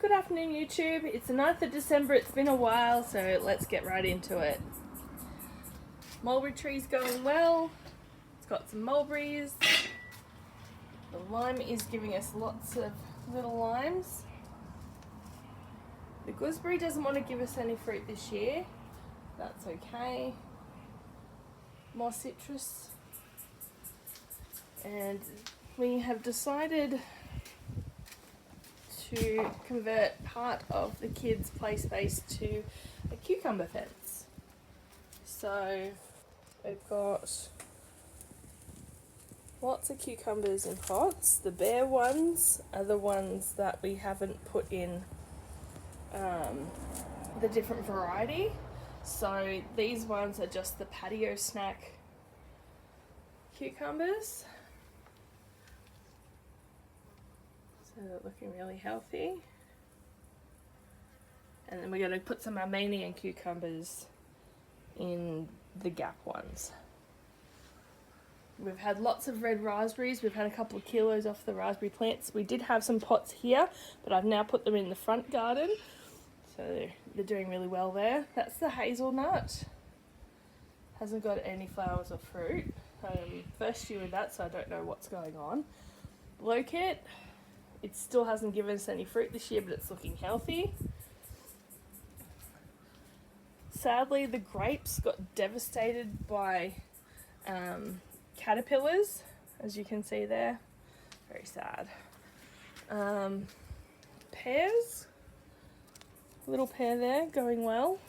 Good afternoon, YouTube. It's the 9th of December. It's been a while, so let's get right into it. Mulberry tree's going well. It's got some mulberries. The lime is giving us lots of little limes. The gooseberry doesn't want to give us any fruit this year. That's okay. More citrus. And we have decided to convert part of the kids' play space to a cucumber fence. So we've got lots of cucumbers in pots. The bare ones are the ones that we haven't put in the different variety. So these ones are just the patio snack cucumbers. So they're looking really healthy. And then we're going to put some Armenian cucumbers in the gap ones. We've had lots of red raspberries. We've had a couple of kilos off the raspberry plants. We did have some pots here, but I've now put them in the front garden. So they're doing really well there. That's the hazelnut. Hasn't got any flowers or fruit. First year with that, so I don't know what's going on. Loquat. It still hasn't given us any fruit this year, but it's looking healthy. Sadly, the grapes got devastated by caterpillars, as you can see there. Very sad. Pears. Little pear there, going well.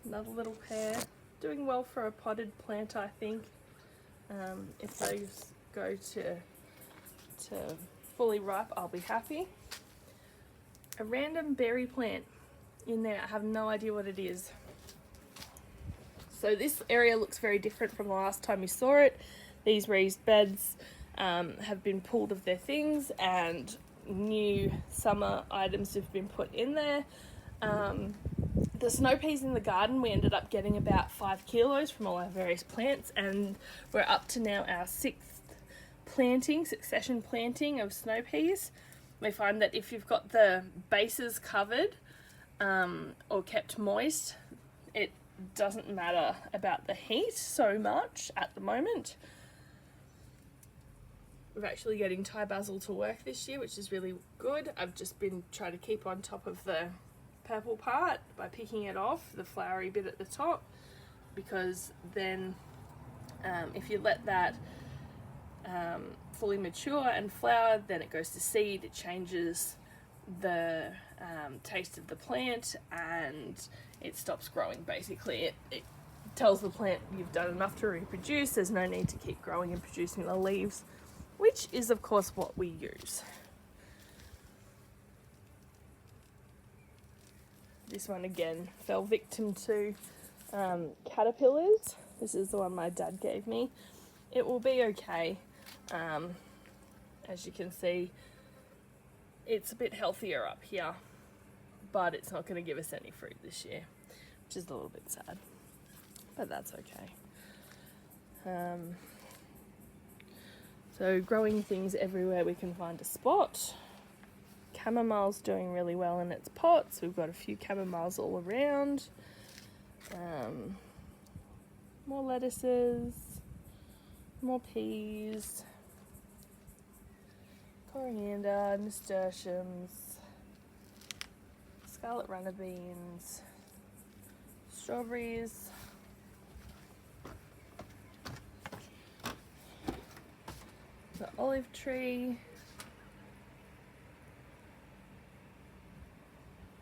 Another little pear. Doing well for a potted plant, I think. If those go to fully ripe, I'll be happy. A random berry plant in there. I have no idea what it is. So this area looks very different from the last time you saw it. These raised beds have been pulled of their things and new summer items have been put in there. The snow peas in the garden, we ended up getting about 5 kilos from all our various plants, and we're up to now our 6th succession planting of snow peas. We find that if you've got the bases covered or kept moist, it doesn't matter about the heat so much at the moment. We're actually getting Thai basil to work this year, which is really good. I've just been trying to keep on top of the purple part by picking it off, the flowery bit at the top, because then if you let that fully mature and flower, then it goes to seed. It changes the taste of the plant and it stops growing. Basically, it tells the plant you've done enough to reproduce. There's no need to keep growing and producing the leaves, which is of course what we use. This one again fell victim to caterpillars. This is the one my dad gave me. It will be okay. As you can see, it's a bit healthier up here, but it's not going to give us any fruit this year, which is a little bit sad, but that's okay. So growing things everywhere we can find a spot. Chamomile's doing really well in its pots. We've got a few chamomiles all around. More lettuces, more peas, coriander, nasturtiums, scarlet runner beans, strawberries, the olive tree,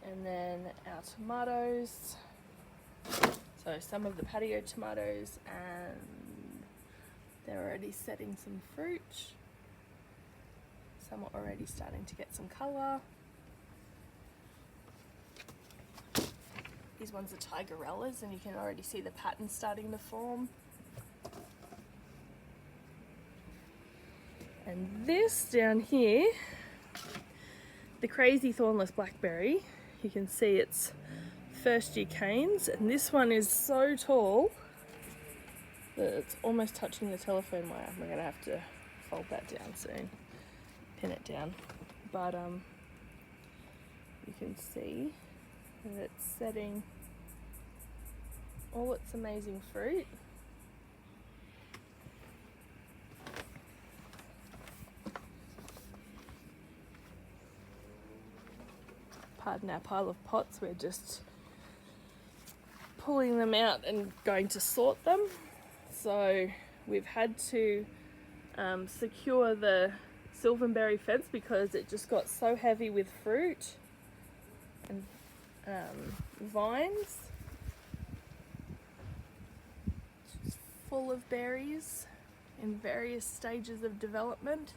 and then our tomatoes. So some of the patio tomatoes, and they're already setting some fruit. Some are already starting to get some colour. These ones are tigerellas, and you can already see the pattern starting to form. And this down here, the crazy thornless blackberry, you can see it's first year canes, and this one is so tall that it's almost touching the telephone wire. We're going to have to fold that down soon, pin it down. But can see that it's setting all its amazing fruit. Pardon our pile of pots, we're just pulling them out and going to sort them. So we've had to secure the silverberry fence because it just got so heavy with fruit and vines. It's full of berries in various stages of development.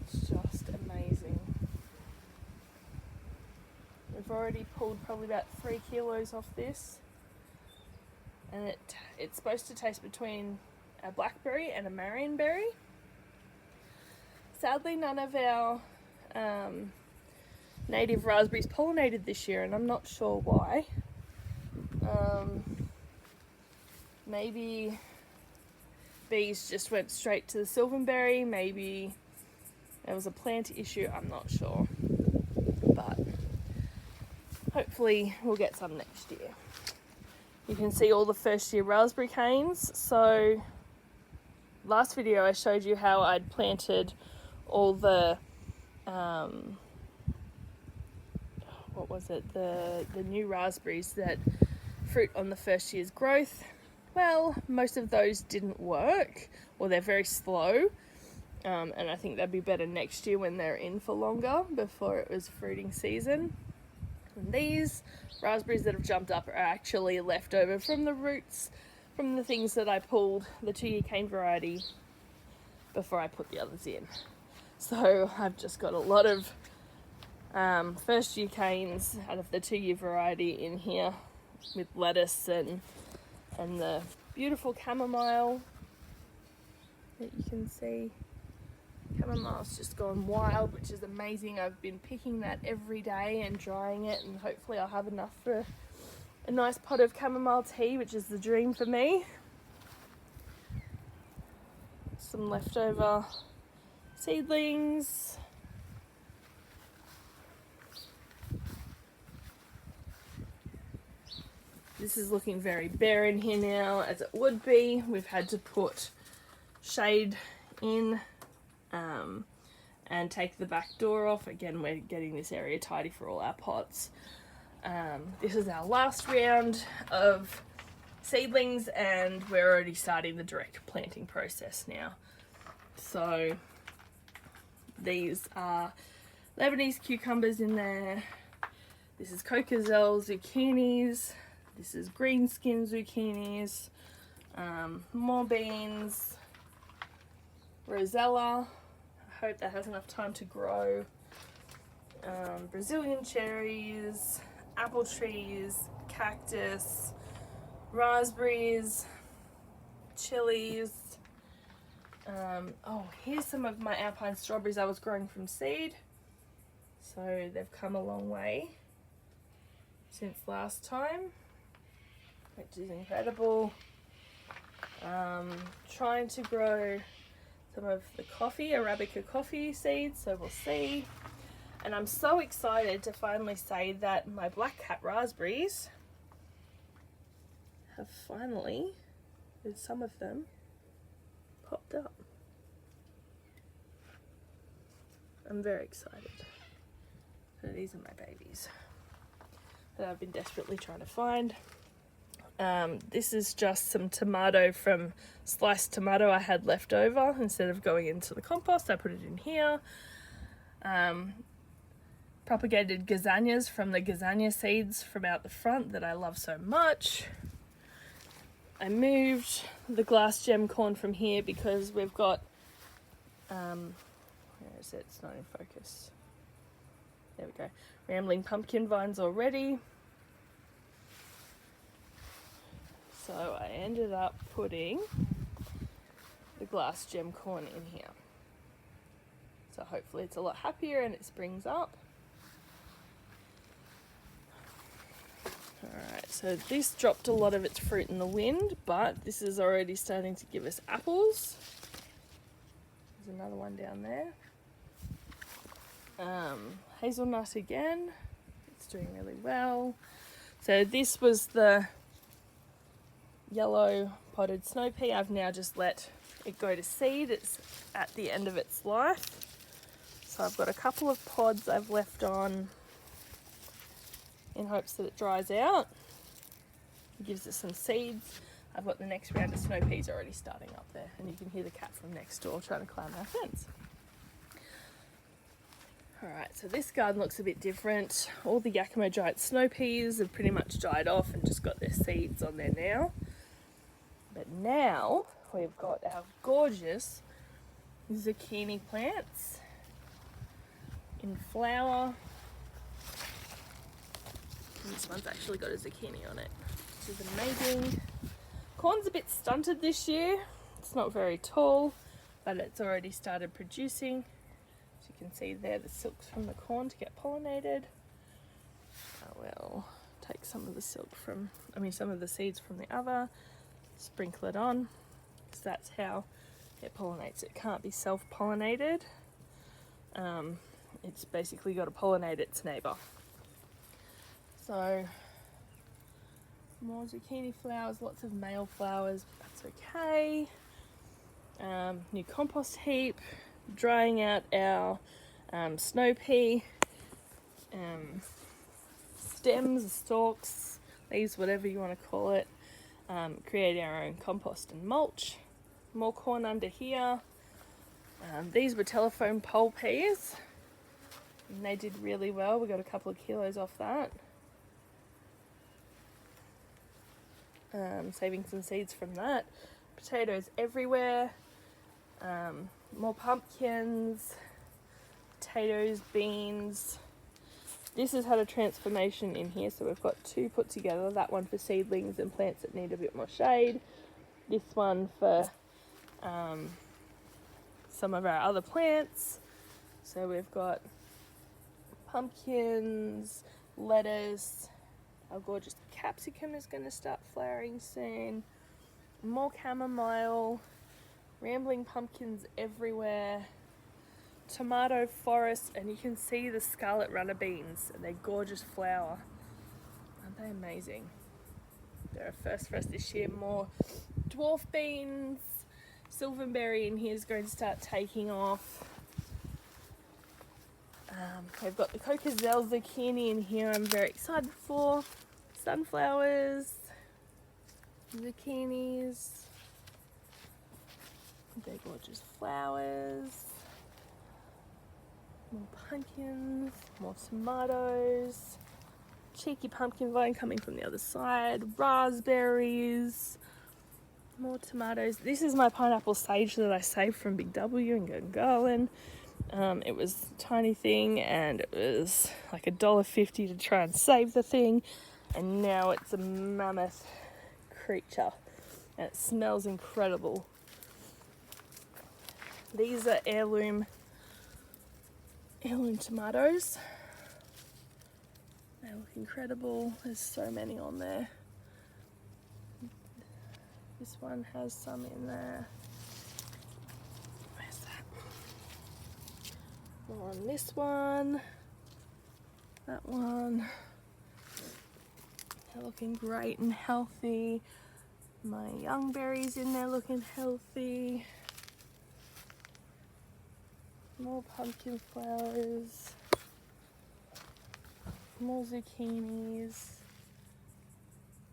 It's just amazing. We've already pulled probably about 3 kilos off this, and it's supposed to taste between a blackberry and a marionberry. Sadly, none of our native raspberries pollinated this year, and I'm not sure why. Maybe bees just went straight to the silverberry, maybe there was a plant issue, I'm not sure. But hopefully we'll get some next year. You can see all the first year raspberry canes. So last video I showed you how I'd planted all the the new raspberries that fruit on the first year's growth. Well, most of those didn't work, or they're very slow, and I think they'd be better next year when they're in for longer before it was fruiting season. And these raspberries that have jumped up are actually left over from the roots from the things that I pulled, the 2-year cane variety, before I put the others in. So I've just got a lot of first year canes out of the 2-year variety in here with lettuce and the beautiful chamomile that you can see. Chamomile's just gone wild, which is amazing. I've been picking that every day and drying it, and hopefully I'll have enough for a nice pot of chamomile tea, which is the dream for me. Some leftover seedlings. This is looking very bare in here now, as it would be. We've had to put shade in and take the back door off. Again, we're getting this area tidy for all our pots. This is our last round of seedlings, and we're already starting the direct planting process now. So these are Lebanese cucumbers in there. This is Coquezel zucchinis. This is green skin zucchinis. More beans. Rosella. I hope that has enough time to grow. Brazilian cherries. Apple trees. Cactus. Raspberries. Chilies. Oh, here's some of my alpine strawberries I was growing from seed. So they've come a long way since last time, which is incredible. Trying to grow some of the coffee, Arabica coffee seeds, so we'll see. And I'm so excited to finally say that my black cat raspberries have finally, with some of them, popped up. I'm very excited. So these are my babies that I've been desperately trying to find. This is just some tomato from sliced tomato I had left over. Instead of going into the compost, I put it in here. Propagated gazanias from the gazania seeds from out the front that I love so much. I moved the glass gem corn from here because we've got, where is it? It's not in focus. There we go. Rambling pumpkin vines already. So I ended up putting the glass gem corn in here. So hopefully it's a lot happier and it springs up. Alright, so this dropped a lot of its fruit in the wind, but this is already starting to give us apples. There's another one down there. Hazelnut again, it's doing really well. So this was the yellow potted snow pea. I've now just let it go to seed. It's at the end of its life. So I've got a couple of pods I've left on in hopes that it dries out. It gives it some seeds. I've got the next round of snow peas already starting up there, and you can hear the cat from next door trying to climb our fence. Alright, so this garden looks a bit different. All the Yakimo giant snow peas have pretty much died off and just got their seeds on there now. But now we've got our gorgeous zucchini plants in flower. And this one's actually got a zucchini on it, which is amazing. Corn's a bit stunted this year. It's not very tall, but it's already started producing. As you can see there, the silks from the corn to get pollinated. I will take some of the some of the seeds from the other, sprinkle it on, because that's how it pollinates. It can't be self-pollinated. It's basically got to pollinate its neighbour. So, more zucchini flowers, lots of male flowers, but that's okay. New compost heap, drying out our snow pea stems, stalks, leaves, whatever you want to call it. Create our own compost and mulch. More corn under here. These were telephone pole peas, and they did really well. We got a couple of kilos off that. Saving some seeds from that. Potatoes everywhere. More pumpkins, potatoes, beans. This has had a transformation in here, so we've got two put together. That one for seedlings and plants that need a bit more shade. This one for some of our other plants. So we've got pumpkins, lettuce. Our gorgeous capsicum is going to start flowering soon. More chamomile, rambling pumpkins everywhere, tomato forest, and you can see the scarlet runner beans, and they're gorgeous flower. Aren't they amazing? They're a first for us this year. More dwarf beans, silverberry in here is going to start taking off. We've got the Cocozelle zucchini in here I'm very excited for. Sunflowers, zucchinis, they're gorgeous flowers, more pumpkins, more tomatoes, cheeky pumpkin vine coming from the other side, raspberries, more tomatoes. This is my pineapple sage that I saved from Big W in Gungahlin. It was a tiny thing, and it was like $1.50 to try and save the thing, and now it's a mammoth creature, and it smells incredible. These are heirloom tomatoes. They look incredible. There's so many on there. This one has some in there. Where's that? More on this one. That one. They're looking great and healthy. My young berries in there looking healthy. More pumpkin flowers. More zucchinis.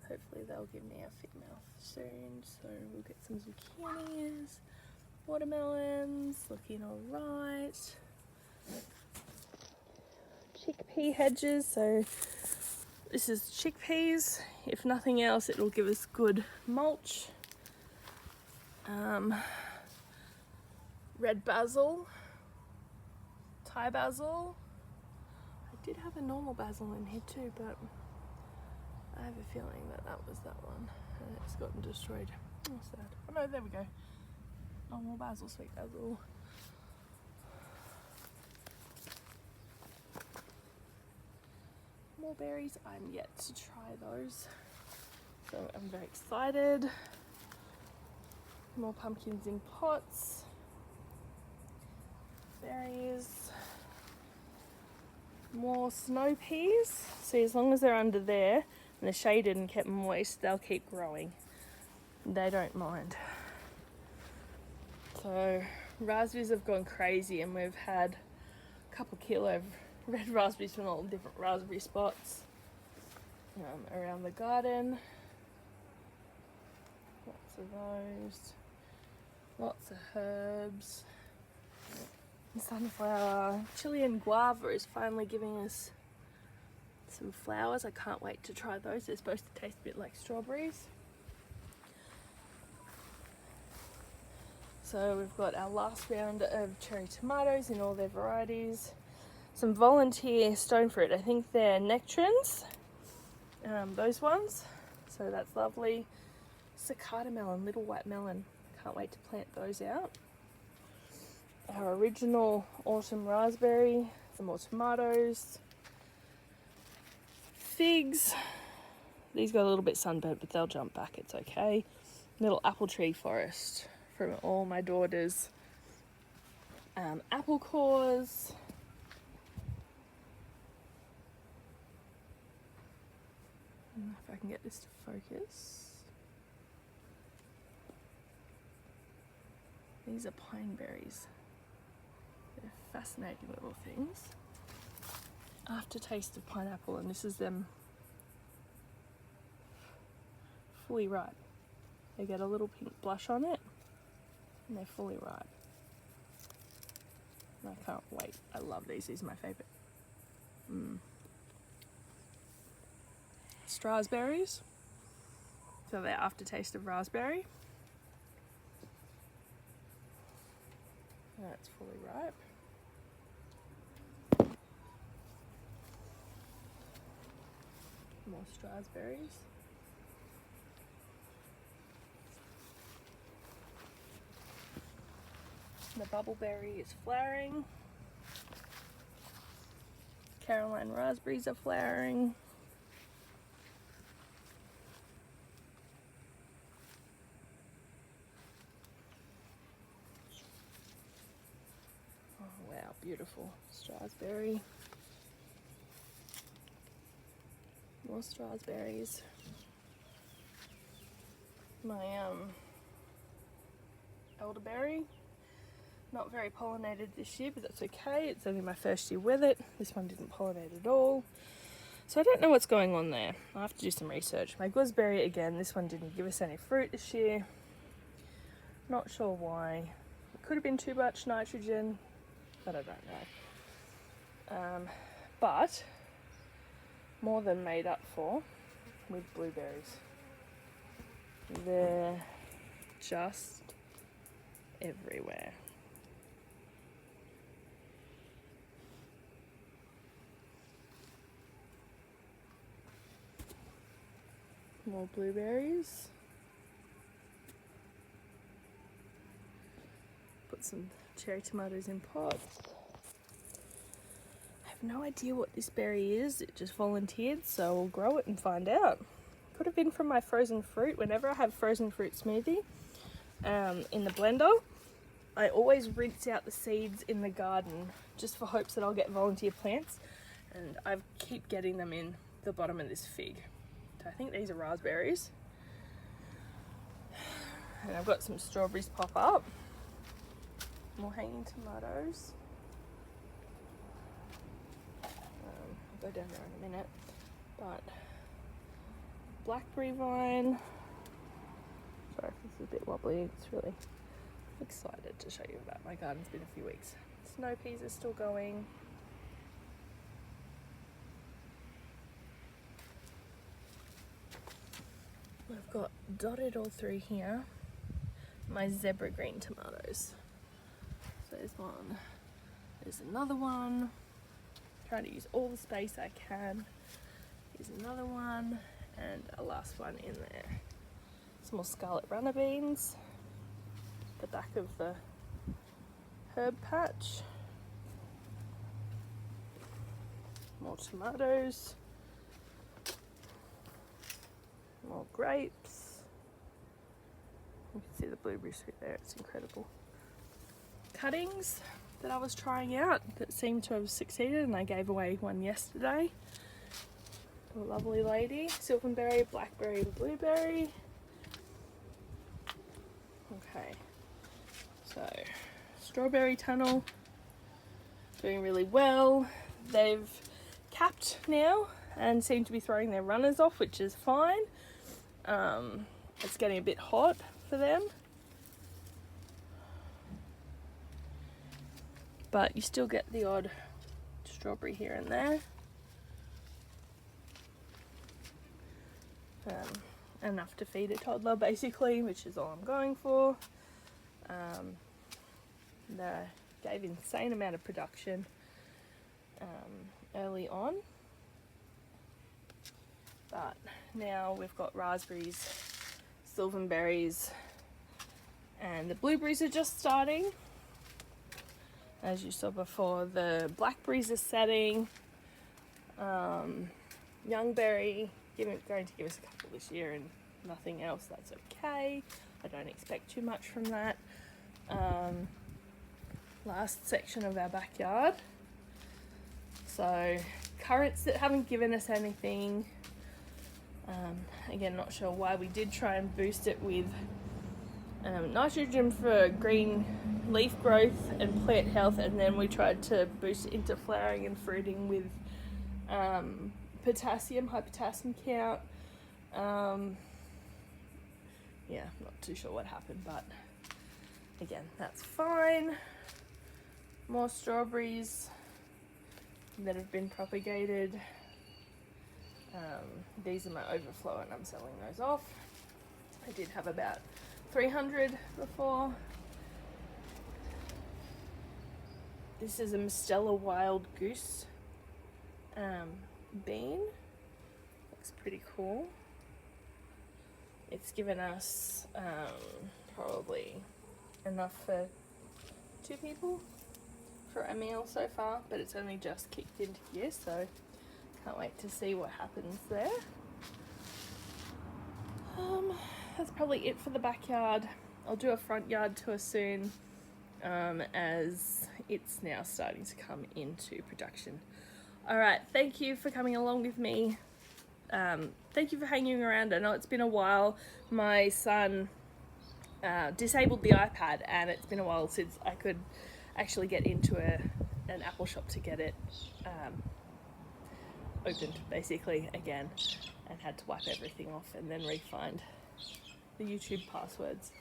Hopefully they'll give me a fit mouth soon, so we'll get some zucchinis. Watermelons, looking alright. Chickpea hedges, so this is chickpeas. If nothing else, it'll give us good mulch. Red basil, Thai basil. I did have a normal basil in here too, but I have a feeling that was that one, and it's gotten destroyed. Oh, sad. Oh no, there we go. Normal basil, sweet basil. More berries. I'm yet to try those, so I'm very excited. More pumpkins in pots. Berries. More snow peas. See, as long as they're under there and they're shaded and kept moist, they'll keep growing. They don't mind. So raspberries have gone crazy, and we've had a couple kilo of red raspberries from all different raspberry spots around the garden. Lots of those. Lots of herbs. Sunflower. Chilean guava is finally giving us some flowers. I can't wait to try those. They're supposed to taste a bit like strawberries. So we've got our last round of cherry tomatoes in all their varieties. Some volunteer stone fruit. I think they're nectarines. Those ones. So that's lovely. Cicada melon, little white melon. Can't wait to plant those out. Our original autumn raspberry. Some more tomatoes. Figs. These got a little bit sunburnt, but they'll jump back. It's okay. Little apple tree forest from all my daughters. Apple cores. I don't know if I can get this to focus. These are pine berries. They're fascinating little things. Aftertaste of pineapple, and this is them fully ripe. They get a little pink blush on it, and they're fully ripe. And I can't wait. I love these. These are my favourite. Strawberries. So they're aftertaste of raspberry. That's fully ripe. More strawberries. The bubbleberry is flowering. Caroline raspberries are flowering. Oh wow, beautiful. Strawberry. More strawberries. My elderberry. Not very pollinated this year, but that's okay. It's only my first year with it. This one didn't pollinate at all. So I don't know what's going on there. I'll have to do some research. My gooseberry, again, this one didn't give us any fruit this year. Not sure why. It could have been too much nitrogen, but I don't know. But more than made up for with blueberries. They're just everywhere. More blueberries. Put some cherry tomatoes in pots. I have no idea what this berry is. It just volunteered, so we'll grow it and find out. Could have been from my frozen fruit. Whenever I have frozen fruit smoothie in the blender, I always rinse out the seeds in the garden just for hopes that I'll get volunteer plants, and I keep getting them in the bottom of this fig. I think these are raspberries. And I've got some strawberries pop up. More hanging tomatoes. I'll go down there in a minute. But blackberry vine. Sorry if this is a bit wobbly. It's really excited to show you about my garden. It's been a few weeks. Snow peas are still going. I've got dotted all through here my zebra green tomatoes. So there's one, there's another one. Trying to use all the space I can. Here's another one, and a last one in there. Some more scarlet runner beans. The back of the herb patch. More tomatoes. More grapes. You can see the blueberries through there, it's incredible. Cuttings, that I was trying out that seemed to have succeeded, and I gave away one yesterday. A lovely lady. Silverberry, blackberry, blueberry. Okay, so strawberry tunnel doing really well. They've capped now and seem to be throwing their runners off, which is fine. It's getting a bit hot for them, but you still get the odd strawberry here and there. Enough to feed a toddler basically, which is all I'm going for. They gave insane amount of production early on, but now we've got raspberries, silverberries, and the blueberries are just starting. As you saw before, the blackberries are setting. Youngberry going to give us a couple this year and nothing else. That's okay. I don't expect too much from that. Last section of our backyard. So currants that haven't given us anything. Again, not sure why. We did try and boost it with nitrogen for green leaf growth and plant health, and then we tried to boost it into flowering and fruiting with potassium, high potassium count. Yeah, not too sure what happened, but again, that's fine. More strawberries that have been propagated. These are my overflow and I'm selling those off. I did have about 300 before. This is a Mistela Wild Goose bean. Looks pretty cool. It's given us probably enough for 2 people for a meal so far, but it's only just kicked into gear, so can't wait to see what happens there. That's probably it for the backyard. I'll do a front yard tour soon, as it's now starting to come into production. Alright, thank you for coming along with me. Thank you for hanging around. I know it's been a while. My son disabled the iPad, and it's been a while since I could actually get into an Apple shop to get it opened basically again, and had to wipe everything off and then re-find the YouTube passwords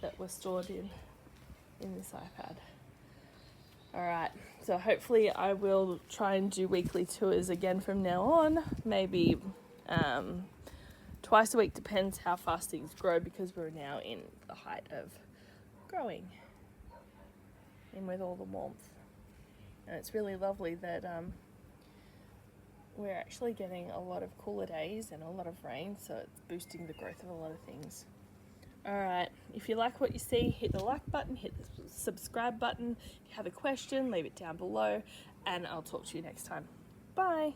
that were stored in this iPad. Alright, so hopefully I will try and do weekly tours again from now on. Maybe twice a week, depends how fast things grow, because we're now in the height of growing and with all the warmth. And it's really lovely that we're actually getting a lot of cooler days and a lot of rain, so it's boosting the growth of a lot of things. Alright, if you like what you see, hit the like button, hit the subscribe button. If you have a question, leave it down below, and I'll talk to you next time. Bye!